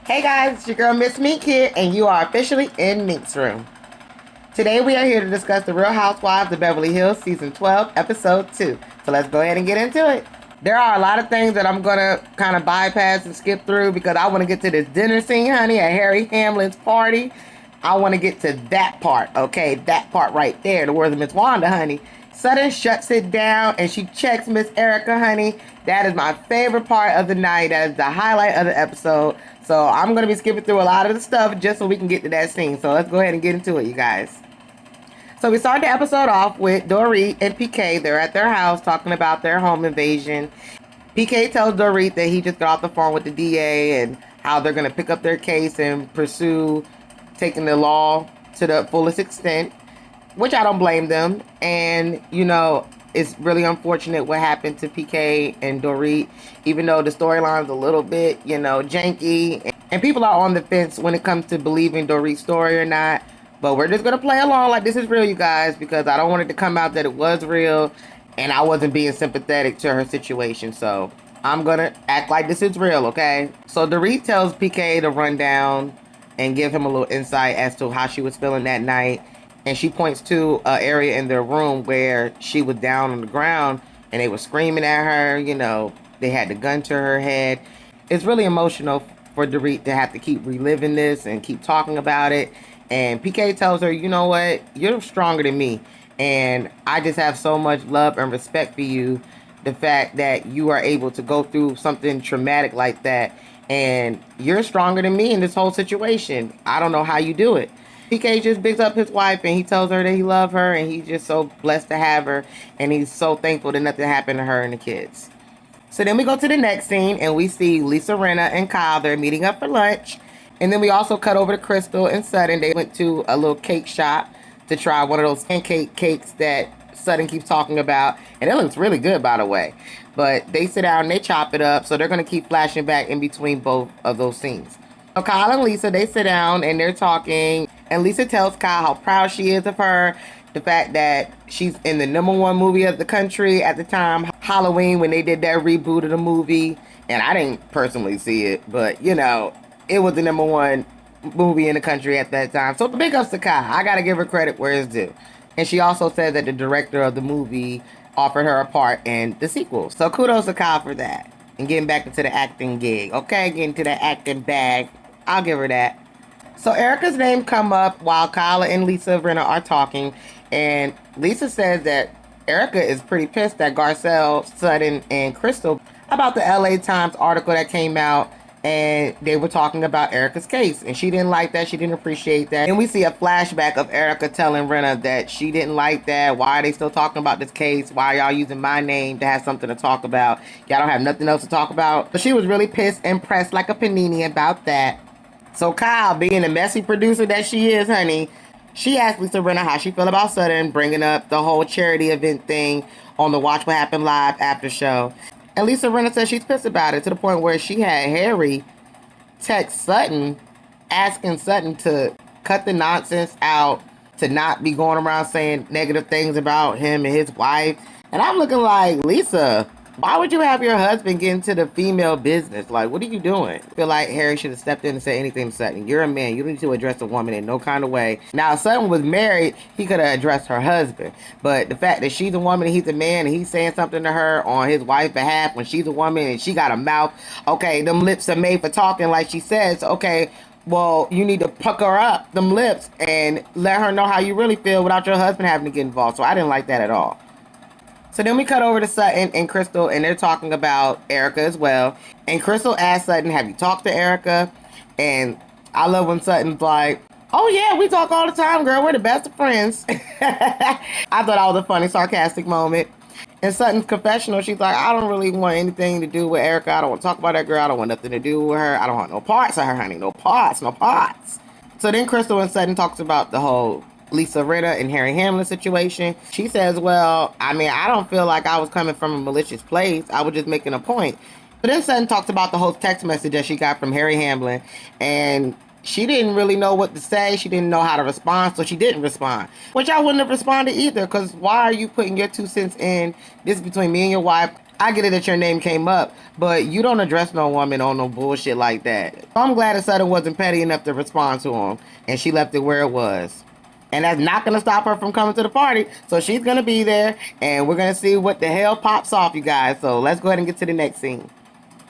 Hey guys, it's your girl Miss Mink here, and you are officially in Mink's Room. Today we are here to discuss the Real Housewives of Beverly Hills Season 12, Episode 2. So let's go ahead and get into it. There are a lot of things that I'm going to kind of bypass and skip through because I want to get to this dinner scene, honey, at Harry Hamlin's party. I want to get to that part, okay? That part right there, the words of Miss Wanda, honey. Sutton shuts it down and she checks Miss Erika, honey. That is my favorite part of the night. That is the highlight of the episode. So I'm going to be skipping through a lot of the stuff just so we can get to that scene. So let's go ahead and get into it, you guys. So we start the episode off with Dorit and PK. They're at their house talking about their home invasion. PK tells Dorit that he just got off the phone with the DA and how they're going to pick up their case and pursue taking the law to the fullest extent, which I don't blame them. And, you know, it's really unfortunate what happened to PK and Dorit, even though the storyline's a little bit, you know, janky. And people are on the fence when it comes to believing Dorit's story or not. But we're just going to play along like this is real, you guys, because I don't want it to come out that it was real and I wasn't being sympathetic to her situation. So I'm going to act like this is real, okay? So Dorit tells PK to run down and give him a little insight as to how she was feeling that night. And she points to an area in their room where she was down on the ground and they were screaming at her. You know, they had the gun to her head. It's really emotional for Dorit to have to keep reliving this and keep talking about it. And PK tells her, you know what? You're stronger than me. And I just have so much love and respect for you. The fact that you are able to go through something traumatic like that. And you're stronger than me in this whole situation. I don't know how you do it. PK just bigs up his wife and he tells her that he loves her and he's just so blessed to have her. And he's so thankful that nothing happened to her and the kids. So then we go to the next scene and we see Lisa Rinna and Kyle. They're meeting up for lunch. And then we also cut over to Crystal and Sutton. They went to a little cake shop to try one of those pancake cakes that Sutton keeps talking about. And it looks really good, by the way. But they sit down and they chop it up. So they're going to keep flashing back in between both of those scenes. So Kyle and Lisa, they sit down and they're talking. And Lisa tells Kyle how proud she is of her. The fact that she's in the #1 movie of the country at the time, Halloween, when they did that reboot of the movie. And I didn't personally see it, but, you know, it was the #1 movie in the country at that time. So big ups to Kyle. I got to give her credit where it's due. And she also said that the director of the movie offered her a part in the sequel. So kudos to Kyle for that. And getting back into the acting gig. Okay, getting to the acting bag. I'll give her that. So Erika's name come up while Kyle and Lisa Rinna are talking. And Lisa says that Erika is pretty pissed at Garcelle, Sutton, and Crystal about the LA Times article that came out. And they were talking about Erika's case. And she didn't like that. She didn't appreciate that. And we see a flashback of Erika telling Rinna that she didn't like that. Why are they still talking about this case? Why are y'all using my name to have something to talk about? Y'all don't have nothing else to talk about. But she was really pissed and pressed like a panini about that. So Kyle, being the messy producer that she is, honey, she asked Lisa Rinna how she felt about Sutton bringing up the whole charity event thing on the Watch What Happened Live after show. And Lisa Rinna says she's pissed about it to the point where she had Harry text Sutton asking Sutton to cut the nonsense out, to not be going around saying negative things about him and his wife. And I'm looking like, Lisa, why would you have your husband get into the female business? Like, what are you doing? I feel like Harry should have stepped in and said anything to Sutton. You're a man. You don't need to address a woman in no kind of way. Now, if Sutton was married, he could have addressed her husband. But the fact that she's a woman and he's a man and he's saying something to her on his wife's behalf when she's a woman and she got a mouth, okay, them lips are made for talking like she says, okay, well, you need to pucker up them lips and let her know how you really feel without your husband having to get involved. So I didn't like that at all. So then we cut over to Sutton and Crystal, and they're talking about Erika as well. And Crystal asked Sutton, have you talked to Erika? And I love when Sutton's like, oh yeah, we talk all the time, girl. We're the best of friends. I thought that was a funny, sarcastic moment. In Sutton's confessional, she's like, I don't really want anything to do with Erika. I don't want to talk about that girl. I don't want nothing to do with her. I don't want no parts of her, honey. No parts, no parts. So then Crystal and Sutton talks about the whole Lisa Rinna and Harry Hamlin situation. She says, well, I mean, I don't feel like I was coming from a malicious place. I was just making a point. But then Sutton talks about the whole text message that she got from Harry Hamlin. And She didn't really know what to say. She didn't know how to respond, so she didn't respond. Which I wouldn't have responded either, because why are you putting your 2 cents in? This is between me and your wife. I get it that your name came up, but you don't address no woman on no bullshit like that. I'm glad that Sutton wasn't petty enough to respond to him, and she left it where it was. And that's not going to stop her from coming to the party. So she's going to be there, and we're going to see what the hell pops off, you guys. So let's go ahead and get to the next scene.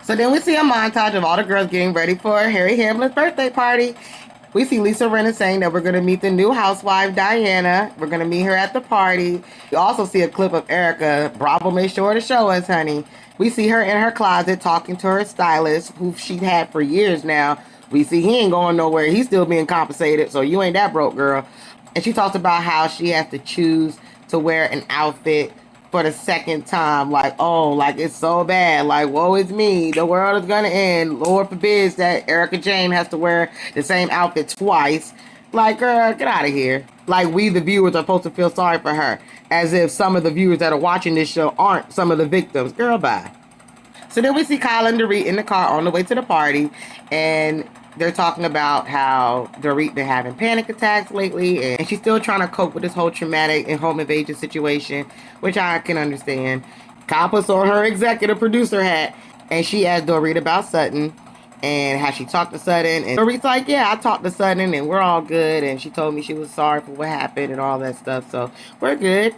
So then we see a montage of all the girls getting ready for Harry Hamlin's birthday party. We see Lisa Rinna saying that we're going to meet the new housewife, Diana. We're going to meet her at the party. We also see a clip of Erika. Bravo made sure to show us, honey. We see her in her closet talking to her stylist, who she's had for years now. We see he ain't going nowhere. He's still being compensated, so you ain't that broke, girl. And she talks about how she has to choose to wear an outfit for the second time. Like, oh, like it's so bad. Like, woe is me. The world is going to end. Lord forbids that Erika Jayne has to wear the same outfit twice. Like, girl, get out of here. Like, we, the viewers, are supposed to feel sorry for her. As if some of the viewers that are watching this show aren't some of the victims. Girl, bye. So then we see Kyle and Dorit in the car on the way to the party. And they're talking about how Dorit been having panic attacks lately, and she's still trying to cope with this whole traumatic and home invasion situation, which I can understand. Kyle puts on her executive producer hat, and she asks Dorit about Sutton and how she talked to Sutton. And Dorit's like, yeah, I talked to Sutton, and we're all good, and she told me she was sorry for what happened and all that stuff, so we're good.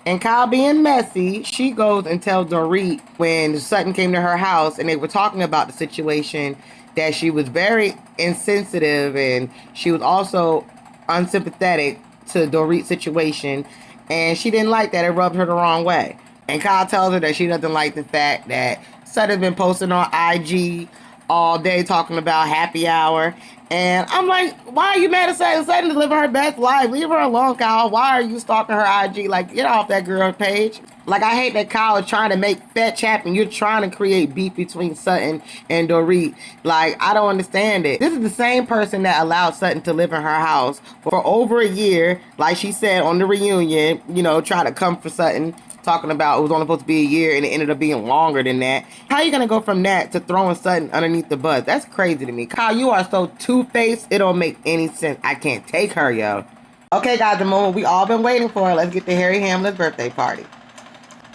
And Kyle being messy, she goes and tells Dorit when Sutton came to her house and they were talking about the situation that she was very insensitive and she was also unsympathetic to Dorit's situation, and she didn't like that. It rubbed her the wrong way. And Kyle tells her that she doesn't like the fact that Sutton's been posting on IG all day talking about happy hour. And I'm like, why are you mad at Sutton? Sutton's living her best life. Leave her alone, Kyle. Why are you stalking her IG? Like, get off that girl's page. Like, I hate that Kyle is trying to make fetch happen. You're trying to create beef between Sutton and Dorit. Like, I don't understand it. This is the same person that allowed Sutton to live in her house for over a year. Like she said on the reunion, you know, trying to come for Sutton, talking about it was only supposed to be a year and it ended up being longer than that. How are you going to go from that to throwing Sutton underneath the bus? That's crazy to me. Kyle, you are so two-faced, it don't make any sense. I can't take her, yo. Okay, guys, the moment we all been waiting for. Let's get to Harry Hamlin's birthday party.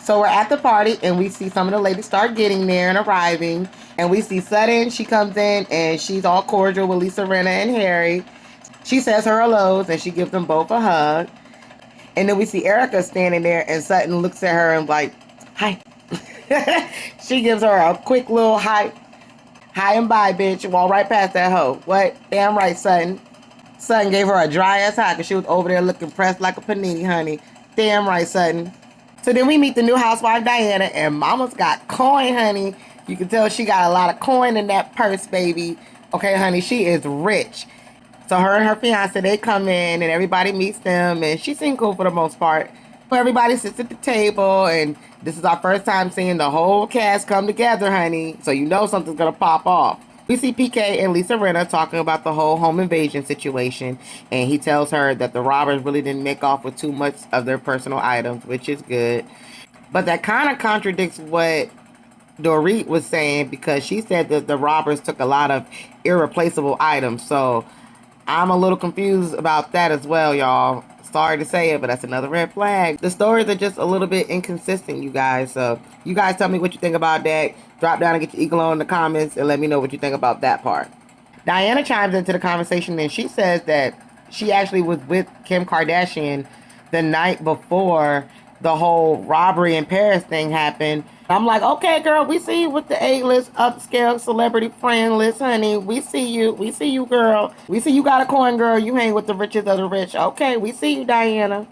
So we're at the party, and we see some of the ladies start getting there and arriving. And we see Sutton. She comes in, and she's all cordial with Lisa Rinna and Harry. She says her hellos, and she gives them both a hug. And then we see Erika standing there, and Sutton looks at her and like, hi. She gives her a quick little hi. Hi and bye, bitch. Walk right past that hoe. What? Damn right, Sutton. Sutton gave her a dry ass high because she was over there looking pressed like a panini, honey. Damn right, Sutton. So then we meet the new housewife, Diana, and mama's got coin, honey. You can tell she got a lot of coin in that purse, baby. Okay, honey, she is rich. So her and her fiance, they come in and everybody meets them, and she seemed cool for the most part. So everybody sits at the table, and this is our first time seeing the whole cast come together, honey. So you know something's gonna pop off. We see PK and Lisa Rinna talking about the whole home invasion situation, and he tells her that the robbers really didn't make off with too much of their personal items, which is good. But that kind of contradicts what Dorit was saying, because she said that the robbers took a lot of irreplaceable items. So I'm a little confused about that as well, y'all. Sorry to say it, but that's another red flag. The stories are just a little bit inconsistent, you guys. So you guys tell me what you think about that. Drop down and get your eagle on in the comments and let me know what you think about that part. Diana chimes into the conversation, and she says that she actually was with Kim Kardashian the night before the whole robbery in Paris thing happened. I'm like, okay, girl, we see you with the A-list, upscale, celebrity friend list, honey. We see you. We see you, girl. We see you got a coin, girl. You hang with the richest of the rich. Okay, we see you, Diana.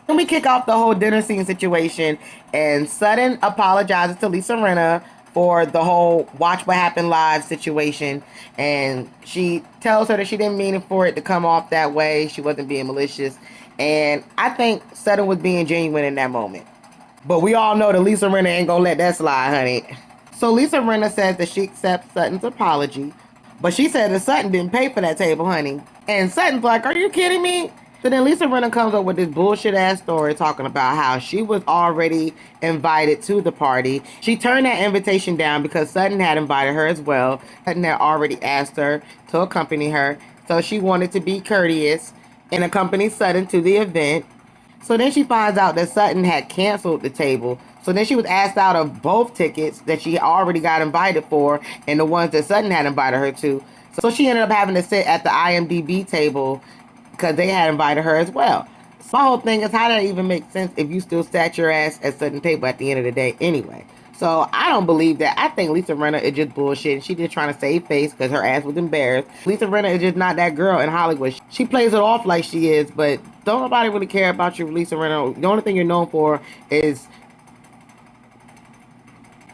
Then we kick off the whole dinner scene situation, and Sutton apologizes to Lisa Rinna for the whole Watch What Happened Live situation, and she tells her that she didn't mean for it to come off that way. She wasn't being malicious, and I think Sutton was being genuine in that moment. But we all know that Lisa Rinna ain't gonna let that slide, honey. So Lisa Rinna says that she accepts Sutton's apology, but she said that Sutton didn't pay for that table, honey. And Sutton's like, are you kidding me? So then Lisa Rinna comes up with this bullshit ass story talking about how she was already invited to the party. She turned that invitation down because Sutton had invited her as well. Sutton had already asked her to accompany her. So she wanted to be courteous and accompany Sutton to the event. So then she finds out that Sutton had canceled the table. So then she was asked out of both tickets that she already got invited for and the ones that Sutton had invited her to. So she ended up having to sit at the IMDb table because they had invited her as well. So my whole thing is, how did that even make sense if you still sat your ass at Sutton table at the end of the day anyway? So I don't believe that. I think Lisa Rinna is just bullshit. She just trying to save face because her ass was embarrassed. Lisa Rinna is just not that girl in Hollywood. She plays it off like she is, but don't nobody really care about you, Lisa Rinna. The only thing you're known for is,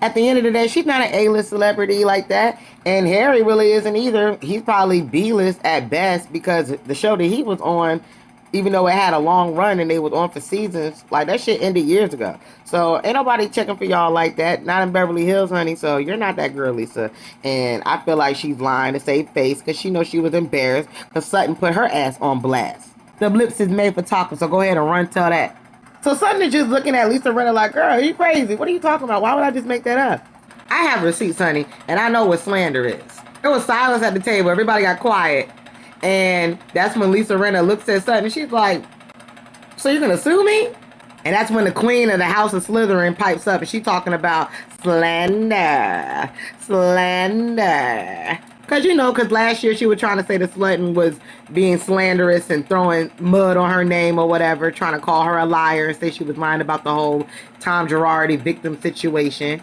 at the end of the day, she's not an A-list celebrity like that. And Harry really isn't either. He's probably B-list at best because the show that he was on, even though it had a long run and they was on for seasons, like that shit ended years ago. So ain't nobody checking for y'all like that. Not in Beverly Hills, honey. So you're not that girl, Lisa. And I feel like she's lying to save face because she knows she was embarrassed because Sutton put her ass on blast. The lips is made for talking, so go ahead and run tell that. So Sutton is just looking at Lisa Rinna like, girl, you crazy. What are you talking about? Why would I just make that up? I have receipts, honey, and I know what slander is. There was silence at the table. Everybody got quiet. And that's when Lisa Rinna looks at Sutton and she's like, so you're going to sue me? And that's when the queen of the House of Slytherin pipes up and she's talking about slander. Slander. Because last year she was trying to say that Sutton was being slanderous and throwing mud on her name or whatever, trying to call her a liar and say she was lying about the whole Tom Girardi victim situation.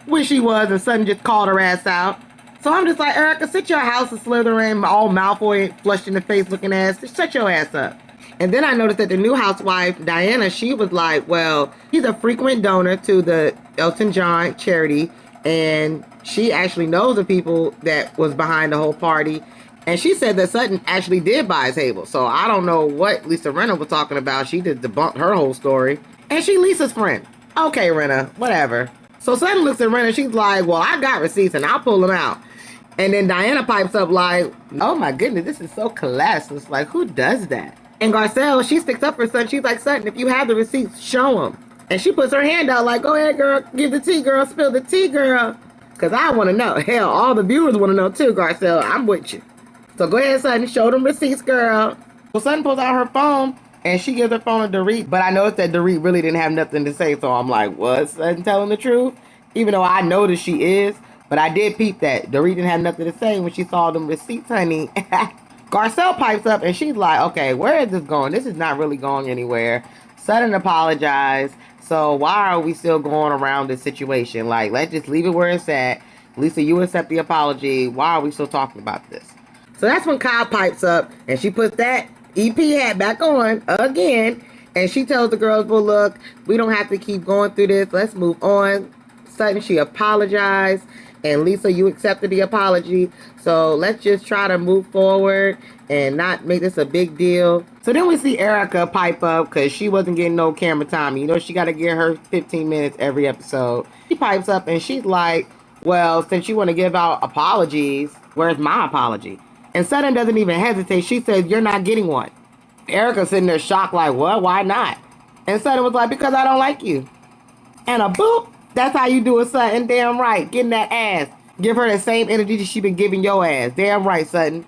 Which she was, and Sutton just called her ass out. So I'm just like, Erika, sit your House of Slytherin, all Malfoy, flushed in the face looking ass, just shut your ass up. And then I noticed that the new housewife, Diana, she was like, well, she's a frequent donor to the Elton John charity, and she actually knows the people that was behind the whole party. And she said that Sutton actually did buy a table. So I don't know what Lisa Rinna was talking about. She just debunked her whole story. And she Lisa's friend. Okay, Rinna, whatever. So Sutton looks at Rinna, she's like, well, I got receipts and I'll pull them out. And then Diana pipes up like, oh my goodness, this is so classless. Like, who does that? And Garcelle, she sticks up for Sutton. She's like, Sutton, if you have the receipts, show them. And she puts her hand out like, go ahead, girl, give the tea, girl, spill the tea, girl. Because I want to know. Hell, all the viewers want to know too, Garcelle. I'm with you. So go ahead, Sutton, show them receipts, girl. So Sutton pulls out her phone and she gives her phone to Dorit. But I noticed that Dorit really didn't have nothing to say. So I'm like, what, Sutton telling the truth? Even though I know that she is. But I did peep that. Dorit didn't have nothing to say when she saw them receipts, honey. Garcelle pipes up and she's like, okay, where is this going? This is not really going anywhere. Sutton apologized. So why are we still going around this situation? Like, let's just leave it where it's at. Lisa, you accept the apology. Why are we still talking about this? So that's when Kyle pipes up and she puts that EP hat back on again. And she tells the girls, well, look, we don't have to keep going through this. Let's move on. Sutton, she apologized. And Lisa, you accepted the apology. So let's just try to move forward and not make this a big deal. So then we see Erika pipe up because she wasn't getting no camera time. You know, she got to get her 15 minutes every episode. She pipes up and she's like, well, since you want to give out apologies, where's my apology? And Sutton doesn't even hesitate. She says, you're not getting one. Erika's sitting there shocked like, what? Why not? And Sutton was like, because I don't like you. And a boop. That's how you do it, Sutton. Damn right. Getting that ass. Give her the same energy that she been giving your ass. Damn right, Sutton.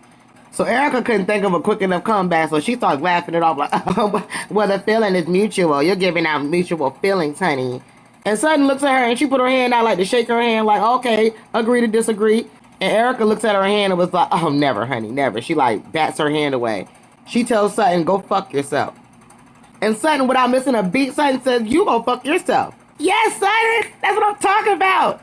So Erika couldn't think of a quick enough comeback, so she starts laughing it off like, oh, well, the feeling is mutual. You're giving out mutual feelings, honey. And Sutton looks at her and she put her hand out like to shake her hand like, okay, agree to disagree. And Erika looks at her hand and was like, oh, never, honey, never. She like bats her hand away. She tells Sutton, go fuck yourself. And Sutton, without missing a beat, Sutton says, you go fuck yourself. Yes, Sutton, that's what I'm talking about.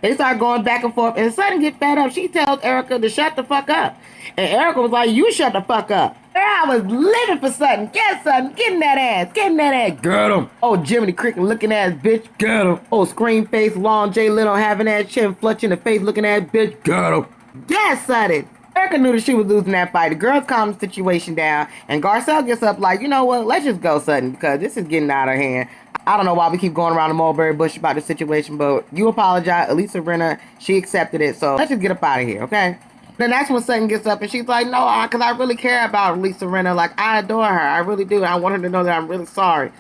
They start going back and forth, and Sutton get fed up. She tells Erika to shut the fuck up. And Erika was like, you shut the fuck up. Girl, I was living for Sutton. Get Sutton, get in that ass, get in that ass. Get him. Oh, Jiminy Cricket looking ass bitch. Get him. Oh, scream face, long J Leno having that chin, fletch in the face looking ass bitch. Get him. Yes, Sutton. Erika knew that she was losing that fight. The girls calm the situation down, and Garcelle gets up like, you know what, let's just go, Sutton, because this is getting out of hand. I don't know why we keep going around the mulberry bush about the situation, but you apologize. Lisa Rinna, she accepted it, so let's just get up out of here, okay? Then that's when Sutton gets up and she's like, no, because I really care about Lisa Rinna. Like, I adore her. I really do. I want her to know that I'm really sorry.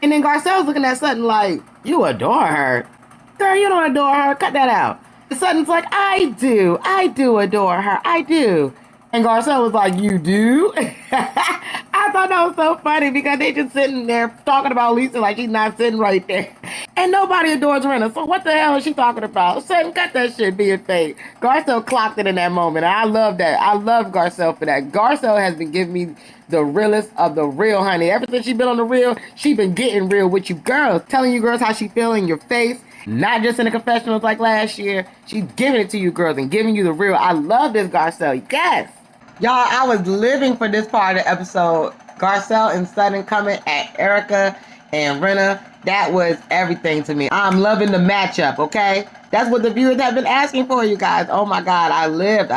And then Garcelle's looking at Sutton like, you adore her? Girl, you don't adore her. Cut that out. And Sutton's like, I do. I do adore her. I do. And Garcelle was like, you do? I thought that was so funny because they just sitting there talking about Lisa like she's not sitting right there. And nobody adores Rinna. So what the hell is she talking about? Sutton, cut that shit being fake. Garcelle clocked it in that moment. And I love that. I love Garcelle for that. Garcelle has been giving me the realest of the real, honey. Ever since she been on the real, she been getting real with you girls. Telling you girls how she feel in your face. Not just in the confessionals like last year. She's giving it to you girls and giving you the real. I love this Garcelle. Yes. Y'all, I was living for this part of the episode. Garcelle and Sutton coming at Erika and Rinna. That was everything to me. I'm loving the matchup, okay? That's what the viewers have been asking for, you guys. Oh my God, I lived.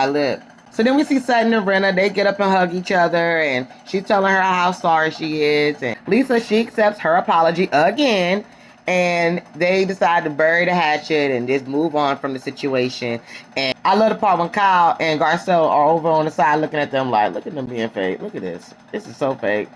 So then we see Sutton and Rinna. They get up and hug each other, and she's telling her how sorry she is. And Lisa, she accepts her apology again. And they decide to bury the hatchet and just move on from the situation. And I love the part when Kyle and Garcelle are over on the side looking at them like, look at them being fake. Look at this. This is so fake.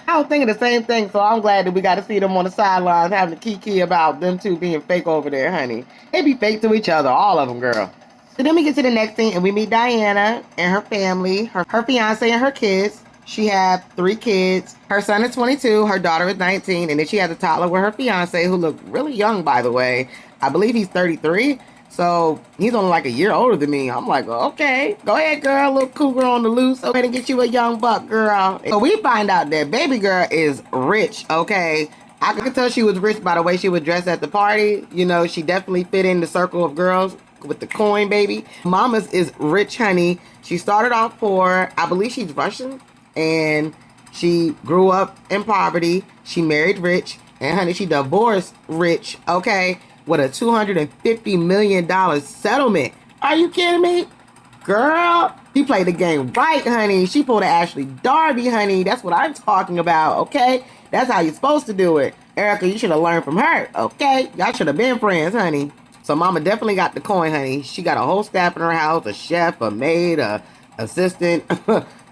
I was thinking the same thing, so I'm glad that we got to see them on the sidelines having a kiki about them two being fake over there, honey. They be fake to each other, all of them, girl. So then we get to the next scene and we meet Diana and her family, her fiance and her kids. She has 3 kids. Her son is 22, her daughter is 19, and then she has a toddler with her fiance who looks really young, by the way. I believe he's 33, so he's only like a year older than me. I'm like, okay, go ahead, girl, little cougar on the loose. Go ahead and get you a young buck, girl. So we find out that baby girl is rich, okay? I could tell she was rich by the way she was dressed at the party. You know, she definitely fit in the circle of girls with the coin, baby. Mama's is rich, honey. She started off poor. I believe she's Russian. And she grew up in poverty. She married rich. And honey, she divorced rich, okay, with a $250 million settlement. Are you kidding me? Girl, she played the game right, honey. She pulled an Ashley Darby, honey. That's what I'm talking about, okay? That's how you're supposed to do it. Erika, you should have learned from her, okay? Y'all should have been friends, honey. So mama definitely got the coin, honey. She got a whole staff in her house, a chef, a maid, a assistant,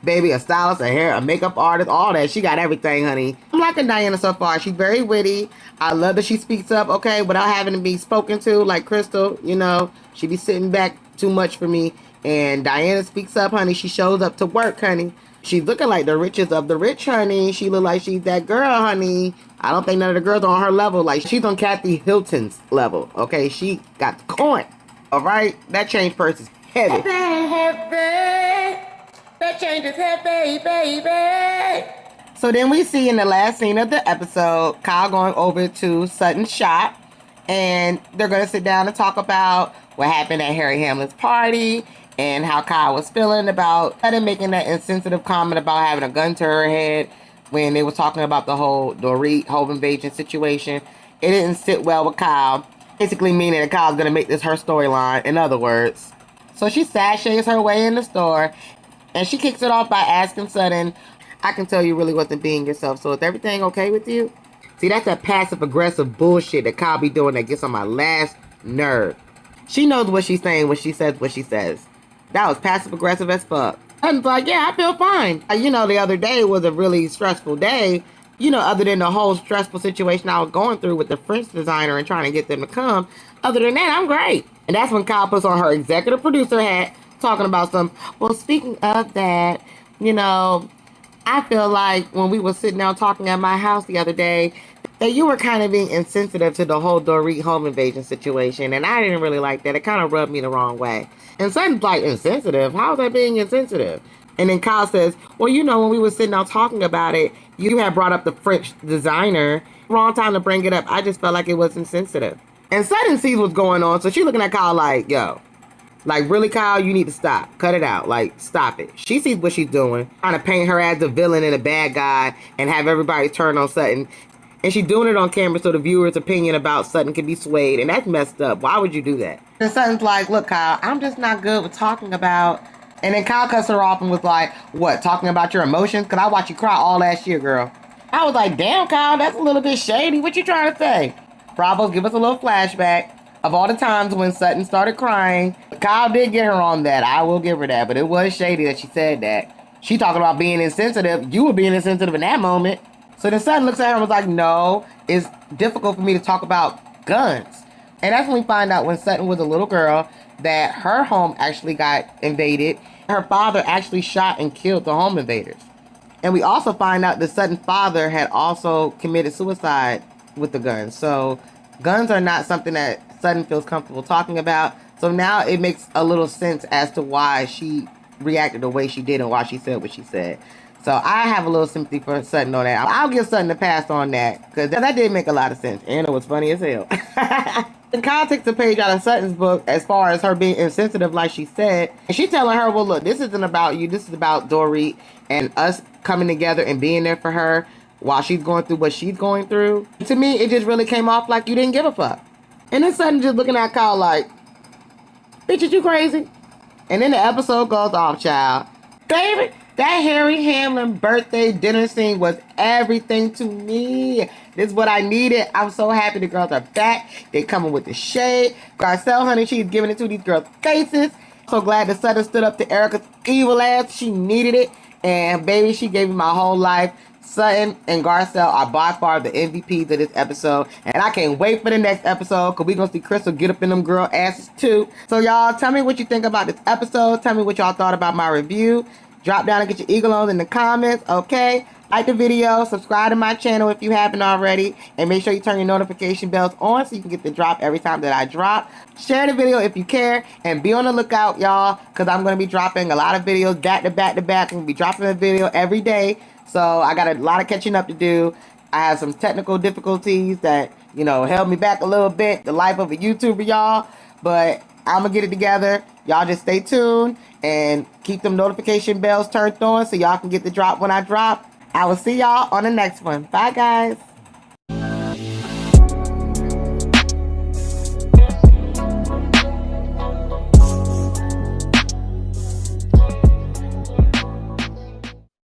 baby, a stylist, a makeup artist, all that. She got everything, honey. I'm liking Diana so far. She's very witty. I love that she speaks up, okay, without having to be spoken to like Crystal, you know. She be sitting back too much for me. And Diana speaks up, honey. She shows up to work, honey. She's looking like the richest of the rich, honey. She look like she's that girl, honey. I don't think none of the girls are on her level. Like, she's on Kathy Hilton's level, okay? She got the coin, all right? That change purse is heavy. Heavy. That change is heavy, baby. So then we see in the last scene of the episode, Kyle going over to Sutton's shop. And they're going to sit down and talk about what happened at Harry Hamlin's party and how Kyle was feeling about Sutton making that insensitive comment about having a gun to her head when they were talking about the whole Dorit home invasion situation. It didn't sit well with Kyle, basically meaning that Kyle's going to make this her storyline, in other words. So she sashays her way in the store, and she kicks it off by asking Sutton, I can tell you really wasn't being yourself, so is everything okay with you? See, that's that passive-aggressive bullshit that Kyle be doing that gets on my last nerve. She knows what she's saying when she says what she says. That was passive-aggressive as fuck. Sutton's like, yeah, I feel fine. You know, the other day was a really stressful day. You know, other than the whole stressful situation I was going through with the French designer and trying to get them to come. Other than that, I'm great. And that's when Kyle puts on her executive producer hat, talking about well, speaking of that, you know, I feel like when we were sitting down talking at my house the other day, that you were kind of being insensitive to the whole Dorit home invasion situation, and I didn't really like that. It kind of rubbed me the wrong way. And Sutton's like, insensitive? How's that being insensitive? And then Kyle says, well, you know, when we were sitting down talking about it, you had brought up the French designer. Wrong time to bring it up. I just felt like it was insensitive. And Sutton sees what's going on, so she's looking at Kyle like, yo, like, really, Kyle, you need to stop. Cut it out. Like, stop it. She sees what she's doing, trying to paint her as a villain and a bad guy and have everybody turn on Sutton. And she's doing it on camera so the viewer's opinion about Sutton can be swayed. And that's messed up. Why would you do that? And Sutton's like, look, Kyle, I'm just not good with talking about... And then Kyle cuts her off and was like, what, talking about your emotions? Because I watched you cry all last year, girl. I was like, damn, Kyle, that's a little bit shady. What you trying to say? Bravo, give us a little flashback of all the times when Sutton started crying. Kyle did get her on that. I will give her that. But it was shady that she said that. She talking about being insensitive. You were being insensitive in that moment. So then Sutton looks at her and was like, no, it's difficult for me to talk about guns. And that's when we find out when Sutton was a little girl that her home actually got invaded her father actually shot and killed the home invaders. And we also find out the Sutton father had also committed suicide with the guns. So guns are not something that Sutton feels comfortable talking about. So now it makes a little sense as to why she reacted the way she did and why she said what she said. So I have a little sympathy for Sutton on that. I'll give Sutton a pass on that because that did make a lot of sense. And it was funny as hell. The context of page out of Sutton's book, as far as her being insensitive, like she said, and she's telling her, well, look, this isn't about you. This is about Dorit and us coming together and being there for her while she's going through what she's going through. To me, it just really came off like you didn't give a fuck. And then Sutton just looking at Kyle like, bitch, is you crazy? And then the episode goes off, child. Baby, that Harry Hamlin birthday dinner scene was everything to me. This is what I needed. I'm so happy the girls are back. They coming with the shade. Garcelle, honey, she's giving it to these girls' faces. So glad that Sutton stood up to Erika's evil ass. She needed it. And baby, she gave me my whole life. Sutton and Garcelle are by far the MVPs of this episode. And I can't wait for the next episode because we're going to see Crystal get up in them girl asses too. So y'all, tell me what you think about this episode. Tell me what y'all thought about my review. Drop down and get your eagle on in the comments, okay? Like the video, subscribe to my channel if you haven't already, and make sure you turn your notification bells on so you can get the drop every time that I drop. Share the video if you care, and be on the lookout, y'all, because I'm going to be dropping a lot of videos back to back to back. I'm going to be dropping a video every day, so I got a lot of catching up to do. I have some technical difficulties that, you know, held me back a little bit, the life of a YouTuber, y'all, but I'm going to get it together. Y'all just stay tuned and keep them notification bells turned on so y'all can get the drop when I drop. I will see y'all on the next one. Bye, guys.